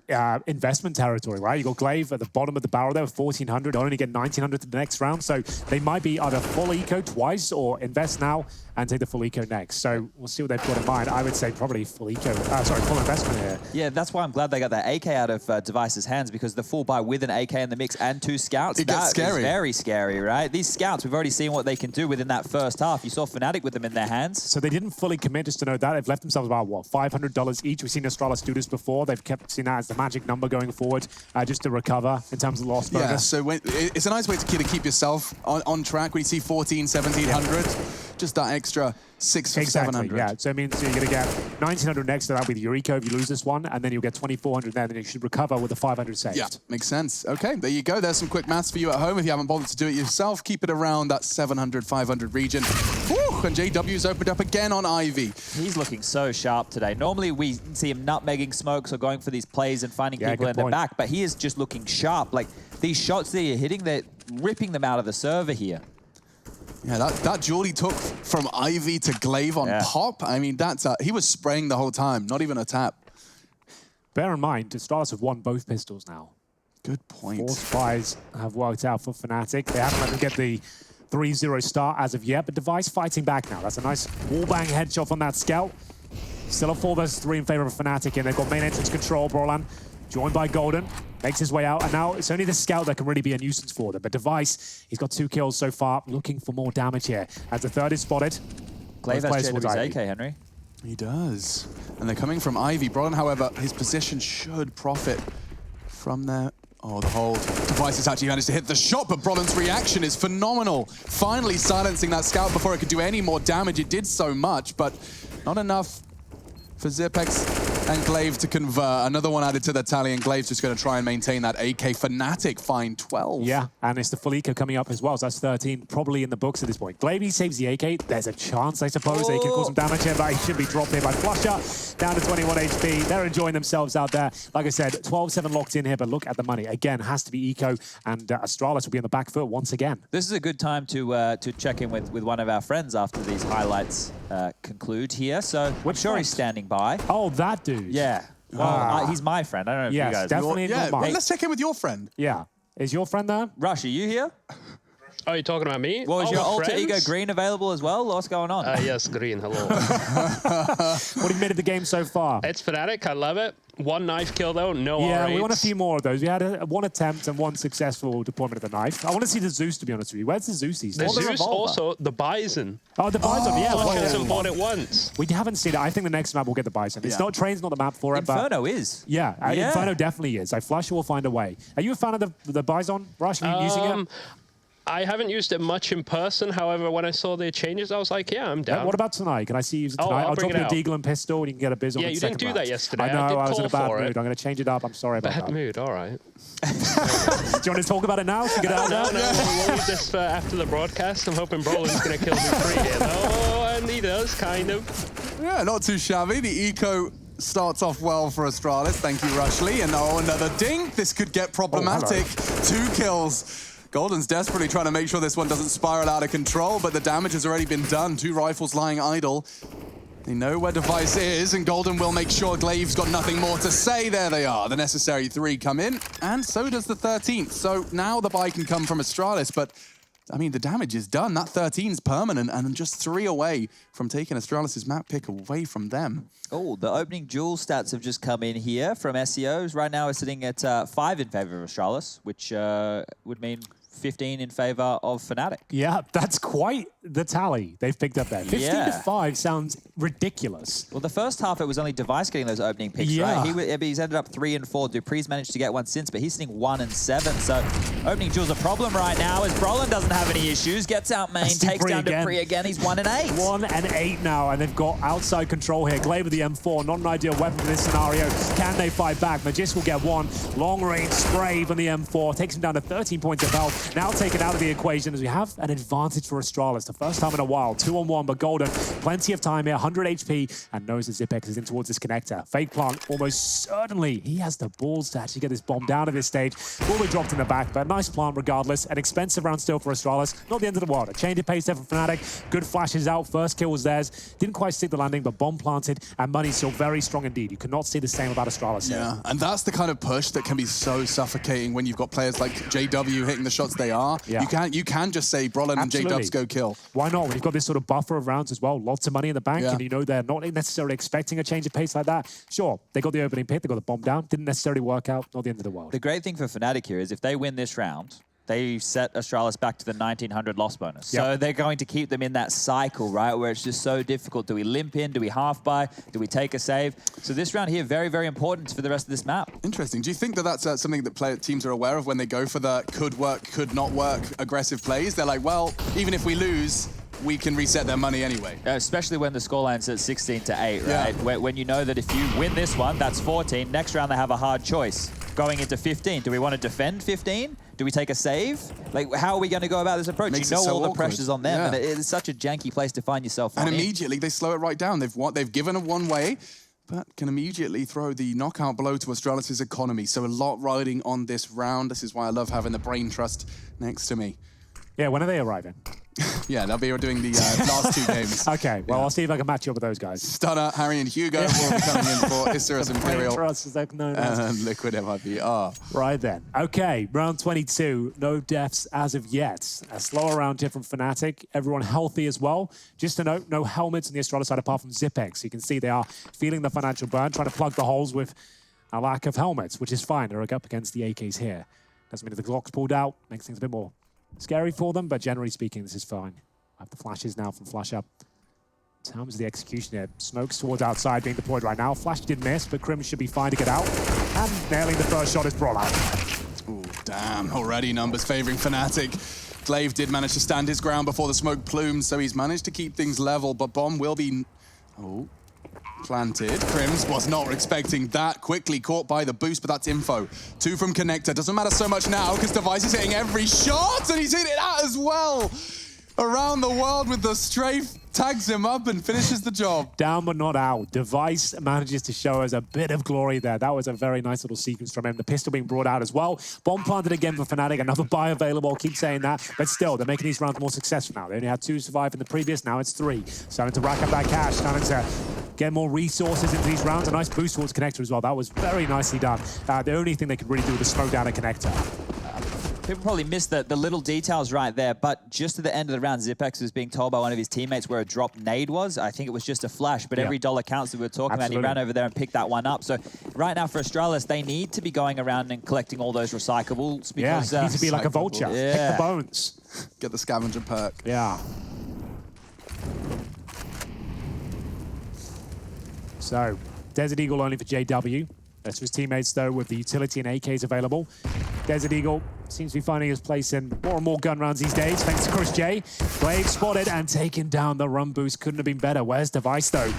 investment territory, right? You got Glaive at the bottom of the barrel there with 1,400. Only get 1,900 to the next round, so they might be either full eco twice or invest now and take the full eco next. So we'll see what they've got in mind. I would say probably full eco, full investment here. Yeah, that's why I'm glad they got that AK out of Device's hands, because the full buy with an AK in the mix and 2 scouts, it gets scary. Is very scary, right? These scouts, we've already seen what they can do within that first half. You saw Fnatic with them in their hands. So they didn't fully commit, just to know that. They've left themselves about, what, $500 each. We've seen Astralis do this before. They've kept seeing that as the magic number going forward, just to recover in terms of loss bonus. Yeah, so it's a nice way to keep yourself on track when you see 1,400, 1,700. Just that extra 600, exactly, 700. yeah. So it means you're going to get 1,900 next to that with your eco if you lose this one, and then you'll get 2,400 there, then you should recover with the 500 saved. Yeah, makes sense. Okay, there you go. There's some quick maths for you at home if you haven't bothered to do it yourself. Keep it around that 700, 500 region. Whew, and JW's opened up again on Ivy. He's looking so sharp today. Normally we see him nutmegging smokes or going for these plays and finding people in the back, but he is just looking sharp. Like, these shots that you're hitting, they're ripping them out of the server here. Yeah, that duel he took from Ivy to Glaive on pop, I mean, he was spraying the whole time, not even a tap. Bear in mind, Astralis have won both pistols now. Good point. 4 spies have worked out for Fnatic. They haven't let them get the 3-0 start as of yet, but Device fighting back now. That's a nice wallbang headshot from that scout. Still a 4 versus 3 in favor of Fnatic, and they've got main entrance control. Brolin joined by Golden, makes his way out, and now it's only the scout that can really be a nuisance for them. But Device, he's got 2 kills so far, looking for more damage here. As the third is spotted, Glaive has JW's AK, Henry. He does. And they're coming from Ivy. Brolin, however, his position should profit from their... Oh, the hold. Device has actually managed to hit the shot, but Brolin's reaction is phenomenal. Finally silencing that scout before it could do any more damage. It did so much, but not enough for Zipex and Glaive to convert. Another one added to the tally, and Glaive's just going to try and maintain that AK. Fnatic find 12. Yeah, and it's the full eco coming up as well, so that's 13 probably in the books at this point. Glaive, he saves the AK. There's a chance, I suppose, that he can cause some damage here, but he should be dropped here by Flusher. Down to 21 HP. They're enjoying themselves out there. Like I said, 12-7 locked in here, but look at the money. Again, has to be eco, and Astralis will be on the back foot once again. This is a good time to check in with one of our friends after these highlights conclude here. So I'm sure he's standing by. Oh, that dude. Yeah. Well, he's my friend. I don't know if you guys... Definitely not mine. Let's check in with your friend. Yeah. Is your friend there? Rush, are you here? Oh, you're talking about me? Well, is your alter ego Green available as well? What's going on? Yes, Green, hello. What have you made of the game so far? It's Fnatic, I love it. One knife kill though, no Yeah, R8s. we want a few more of those. We had one attempt and one successful deployment of the knife. I want to see the Zeus, to be honest with you. Where's the Zeus these The days? Zeus, also the Bison. Oh, the Bison, yeah. One well, hasn't bought it once. we haven't seen it. I think the next map will get the Bison. It's Yeah. not, Train's not the map for it, Inferno but... is. Yeah, Yeah. Inferno definitely is. Flusher will find a way. Are you a fan of the Bison, Rush? Are you using it? I haven't used it much in person. However, when I saw the changes, I was like, yeah, I'm down. What about tonight? Can I see you use it Oh, tonight? I'll drop bring you it a out. Deagle and pistol, and you can get a Biz on Yeah, the you second didn't do round. that yesterday. I know, I did was in a call bad for mood. it. I'm going to change it up. I'm sorry about Bad that. mood, all right. Do you want to talk about it now? Should we get out No, of there? we'll leave this for after the broadcast. I'm hoping Brolin's going to kill Dupree here, though. And he does, kind of. Yeah, not too shabby. The eco starts off well for Astralis. Thank you, Rushley. And oh, another dink. This could get problematic. 2 kills. Golden's desperately trying to make sure this one doesn't spiral out of control, but the damage has already been done. 2 rifles lying idle. They know where Device is, and Golden will make sure Glaive's got nothing more to say. There they are. The necessary 3 come in, and so does the 13th. So now the buy can come from Astralis, but I mean, the damage is done. That 13's permanent, and just 3 away from taking Astralis' map pick away from them. Oh, the opening duel stats have just come in here from SEOs. Right now we're sitting at 5 in favor of Astralis, which would mean 15 in favor of Fnatic. Yeah, that's quite the tally they've picked up there. 15 to 5 sounds ridiculous. Well, the first half, it was only Device getting those opening picks, Yeah. right? He's ended up 3 and 4. Dupree's managed to get one since, but he's sitting 1 and 7. So opening duel's a problem right now as Brolin doesn't have any issues. Gets out main, That's takes Dupree down again. Dupree again. He's 1 and 8. 1 and 8 now, and they've got outside control here. Glaive with the M4, not an ideal weapon for this scenario. Can they fight back? Magist will get one. Long-range spray from the M4, takes him down to 13 points of health. Now taken out of the equation as we have an advantage for Astralis. The first time in a while, 2-on-1, but Golden, plenty of time here, 100 HP, and knows that Zipex is in towards this connector. Fake plant, almost certainly, he has the balls to actually get this bomb down at this stage. Will be dropped in the back, but nice plant regardless. An expensive round still for Astralis. Not the end of the world. A change of pace there for Fnatic. Good flashes out. First kill was theirs. Didn't quite stick the landing, but bomb planted, and money still very strong indeed. You could not say the same about Astralis here. Yeah, and that's the kind of push that can be so suffocating when you've got players like JW hitting the shots they are. Yeah. You can just say Brolin and JWs go kill. Why not? When you've got this sort of buffer of rounds as well, lots of money in the bank, Yeah. and you know they're not necessarily expecting a change of pace like that. Sure, they got the opening pick, they got the bomb down, didn't necessarily work out, not the end of the world. The great thing for Fnatic here is if they win this round, they set Astralis back to the 1900 loss bonus. Yep. So they're going to keep them in that cycle, right, where it's just so difficult. Do we limp in? Do we half buy? Do we take a save? So this round here, very, very important for the rest of this map. Interesting. Do you think that that's something that teams are aware of when they go for the could work, could not work aggressive plays? They're like, well, even if we lose, we can reset their money anyway. Especially when the scoreline's at 16 to 8, right? Yeah. When you know that if you win this one, that's 14. Next round, they have a hard choice. Going into 15, do we want to defend 15? Do we take a save? Like, how are we going to go about this approach? Makes you know it so all the awkward. pressure's on them, Yeah. and it's such a janky place to find yourself And on. immediately they slow it right down. They've given a one way, but can immediately throw the knockout blow to Astralis' economy. So a lot riding on this round. This is why I love having the brain trust next to me. Yeah, when are they arriving? Yeah, they'll be doing the last 2 games. Okay, well, I'll see if I can match you up with those guys. Stunner, Harry and Hugo will be coming in for Isurus Imperial Trust, is that known as? and Liquid MIBR. Right then. Okay, round 22. No deaths as of yet. A slower round here from Fnatic. Everyone healthy as well. Just a note, no helmets on the Astralis side apart from Zipex. You can see they are feeling the financial burn, trying to plug the holes with a lack of helmets, which is fine. They're up against the AKs here. Doesn't mean that the Glock's pulled out. Makes things a bit more scary for them, but generally speaking, this is fine. I have the flashes now from Flash Up. In terms of the execution here, smokes towards outside being deployed right now. Flash did miss, but Crim should be fine to get out. And nailing the first shot is brought out. Ooh, damn, already numbers favoring Fnatic. Glaive did manage to stand his ground before the smoke plumed, so he's managed to keep things level, but bomb will be... Oh, planted. Crims was not expecting that. Quickly caught by the boost, but that's info. 2 from Connector. Doesn't matter so much now because Device is hitting every shot, and he's hit it out as well. Around the world with the strafe, tags him up and finishes the job. Down but not out. Device manages to show us a bit of glory there. That was a very nice little sequence from him. The pistol being brought out as well. Bomb planted again for Fnatic. Another buy available. I'll keep saying that. But still, they're making these rounds more successful now. They only had 2 survive in the previous. Now it's 3. Starting to rack up that cash. Starting to get more resources into these rounds. A nice boost towards Connector as well. That was very nicely done. The only thing they could really do was smoke down a Connector. People probably missed the little details right there, but just at the end of the round, Zipex was being told by one of his teammates where a drop nade was. I think it was just a flash, but every dollar counts that we were talking about. He ran over there and picked that one up. So right now for Astralis, they need to be going around and collecting all those recyclables. Because, it needs to be like a vulture. Pick the bones. Get the scavenger perk. Yeah. So, Desert Eagle only for JW. That's for his teammates, though, with the utility and AKs available. Desert Eagle seems to be finding his place in more and more gun rounds these days, thanks to Chris J. Glaive spotted and taken down. The run boost couldn't have been better. Where's Device, though?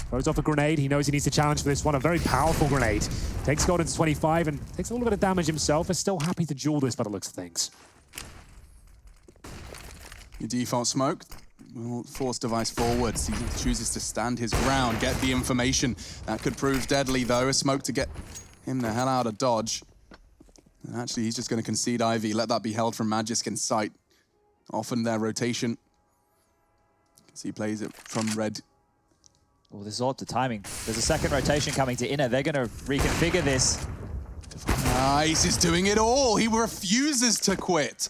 Throws off a grenade. He knows he needs to challenge for this one. A very powerful grenade. Takes gold into 25 and takes a little bit of damage himself. Is still happy to duel this by the looks of things. Your default smoke will force Device forwards. He chooses to stand his ground, get the information. That could prove deadly, though. A smoke to get him the hell out of dodge. And actually, he's just going to concede Ivy. Let that be held from Magisk in sight. Often their rotation. You can see he plays it from red. Oh, this is odd to timing. There's a second rotation coming to inner. They're going to reconfigure this. Nice, he's doing it all. He refuses to quit.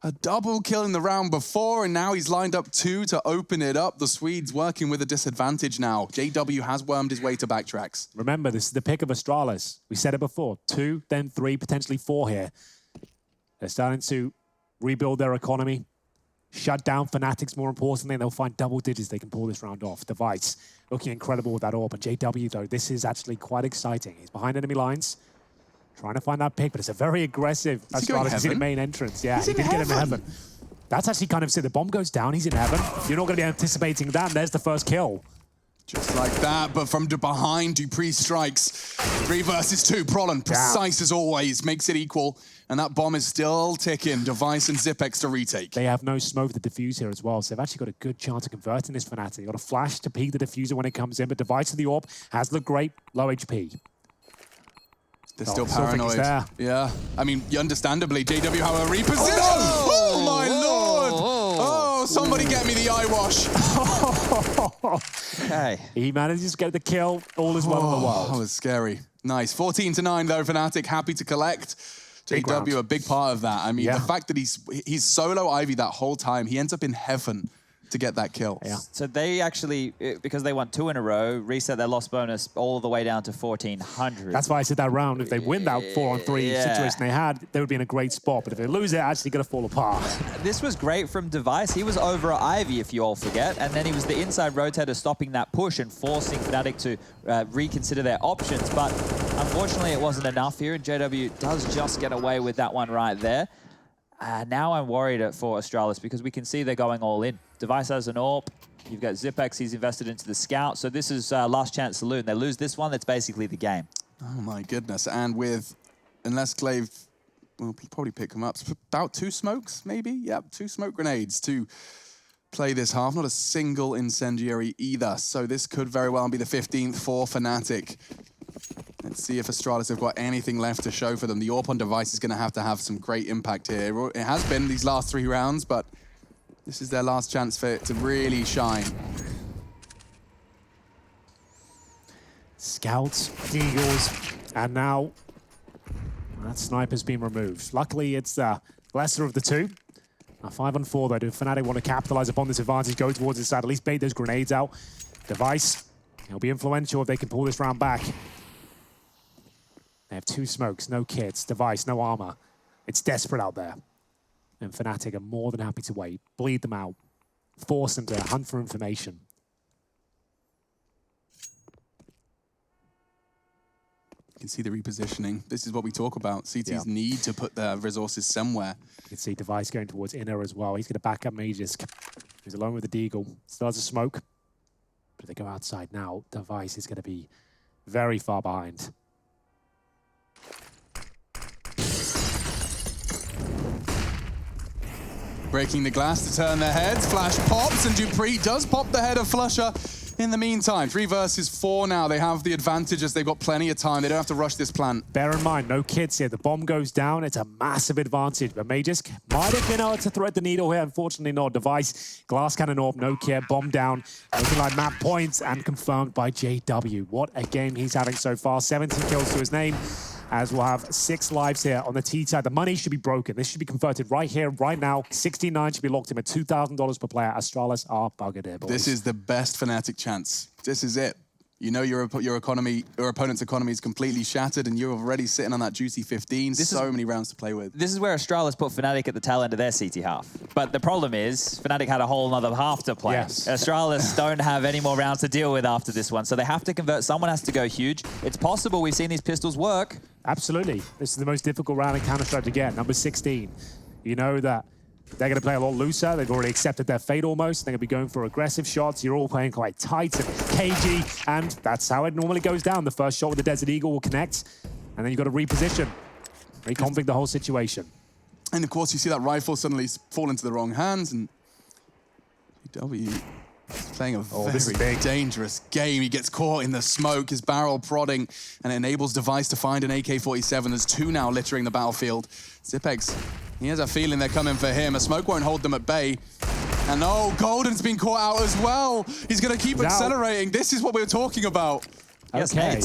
A double kill in the round before, and now he's lined up 2 to open it up. The Swedes working with a disadvantage now. JW has wormed his way to backtracks. Remember, this is the pick of Astralis. We said it before. 2, then 3, potentially 4 here. They're starting to rebuild their economy. Shut down Fnatic's more importantly, and they'll find double digits they can pull this round off. Device looking incredible with that orb. And JW, though, this is actually quite exciting. He's behind enemy lines. Trying to find that pick, but it's a very aggressive Astralis. He's in the main entrance. Yeah, he did get him in heaven. That's actually kind of the bomb goes down, he's in heaven. You're not going to be anticipating that, and there's the first kill. Just like that, but from behind, Dupree strikes. 3 versus 2, Prolon, precise as always, makes it equal. And that bomb is still ticking. Device and Zipex to retake. They have no smoke to defuse here as well, so they've actually got a good chance of converting this Fnatic. They've got a flash to peek the diffuser when it comes in, but Device to the orb has looked great, low HP. They're still paranoid. Yeah. I mean, understandably, JW, however, repositioned. Oh, my lord! Oh, somebody get me the eye wash. Okay. He manages to get the kill. All is well in the world. That was scary. Nice. 14-9, though, Fnatic. Happy to collect. JW, a big part of that. I mean, the fact that he's solo Ivy that whole time, he ends up in heaven to get that kill. Yeah. So they actually, because they won 2 in a row, reset their loss bonus all the way down to 1,400. That's why I said that round. If they win that 4-on-3 situation they had, they would be in a great spot. But if they lose it, actually going to fall apart. This was great from Device. He was over at Ivy, if you all forget, and then he was the inside rotator stopping that push and forcing Fnatic to reconsider their options. But unfortunately, it wasn't enough here, and JW does just get away with that one right there. Now I'm worried for Astralis because we can see they're going all in. Device has an AWP. You've got Zipex, he's invested into the Scout. So this is last chance saloon. They lose this one, that's basically the game. Oh my goodness. And unless Glaive will probably pick them up, about 2 smokes maybe? Yep, 2 smoke grenades to play this half. Not a single incendiary either. So this could very well be the 15th for Fnatic. Let's see if Astralis have got anything left to show for them. The AWP on Device is going to have some great impact here. It has been these last 3 rounds, but this is their last chance for it to really shine. Scouts, Eagles, and now that sniper's been removed. Luckily, it's the lesser of the 2. Now 5-on-4 though. Do Fnatic want to capitalize upon this advantage, go towards his side, at least bait those grenades out. Device, he'll be influential if they can pull this round back. They have 2 smokes, no kits, Device, no armor. It's desperate out there. And Fnatic are more than happy to wait, bleed them out, force them to hunt for information. You can see the repositioning. This is what we talk about. CTs need to put their resources somewhere. You can see Device going towards inner as well. He's going to back up Magisk. He's alone with the Deagle. Still has a smoke. But if they go outside now, Device is going to be very far behind. Breaking the glass to turn their heads. Flash pops, and Dupree does pop the head of Flusher. In the meantime, 3 versus 4 now. They have the advantage as they've got plenty of time. They don't have to rush this plant. Bear in mind, no kits here. The bomb goes down. It's a massive advantage. But Magisk might have been able to thread the needle here. Unfortunately not. Device, glass cannon orb, no kit, bomb down. Looking like map points and confirmed by JW. What a game he's having so far. 17 kills to his name. as we'll have 6 lives here on the T side. The money should be broken. This should be converted right here, right now. 69 should be locked in at $2,000 per player. Astralis are buggered here, boys. This is the best Fnatic chance. This is it. You know your opponent's economy is completely shattered, and you're already sitting on that juicy 15. So many rounds to play with. This is where Astralis put Fnatic at the tail end of their CT half. But the problem is, Fnatic had a whole other half to play. Yes. Astralis don't have any more rounds to deal with after this one, so they have to convert. Someone has to go huge. It's possible. We've seen these pistols work. Absolutely. This is the most difficult round in Counter-Strike to get, number 16. You know that they're going to play a lot looser. They've already accepted their fate almost. They're going to be going for aggressive shots. You're all playing quite tight and cagey, and that's how it normally goes down. The first shot with the Desert Eagle will connect, and then you've got to reposition, reconfig the whole situation. And of course, you see that rifle suddenly fall into the wrong hands, and W playing a very dangerous game. He gets caught in the smoke, his barrel prodding, and it enables Device to find an AK-47. There's 2 now littering the battlefield. Zipex, he has a feeling they're coming for him. A smoke won't hold them at bay. And oh, Golden's been caught out as well. He's going to keep accelerating. This is what we were talking about. Okay.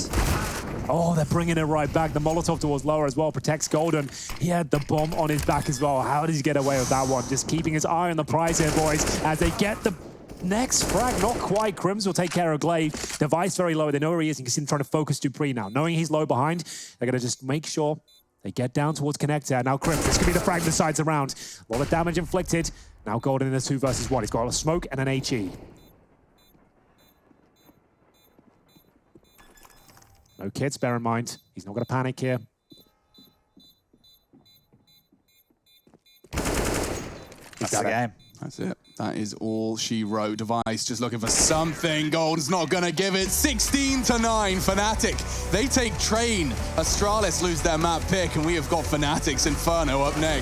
Oh, they're bringing it right back. The Molotov towards lower as well protects Golden. He had the bomb on his back as well. How did he get away with that one? Just keeping his eye on the prize here, boys, as they get the next frag. Not quite. Crims will take care of Glaive. Device very low. They know where he is. You can see him trying to focus dupreeh now. Knowing he's low behind, they're going to just make sure they get down towards Connector. Now Crims, this could be the frag that sides around. A lot of damage inflicted. Now Golden in a 2 versus 1. He's got a smoke and an HE. No kits, bear in mind. He's not going to panic here. That's the game. That's it. That is all she wrote. Device just looking for something. Golden's not going to give it. 16-9, Fnatic. They take train. Astralis lose their map pick, and we have got Fnatic's Inferno up next.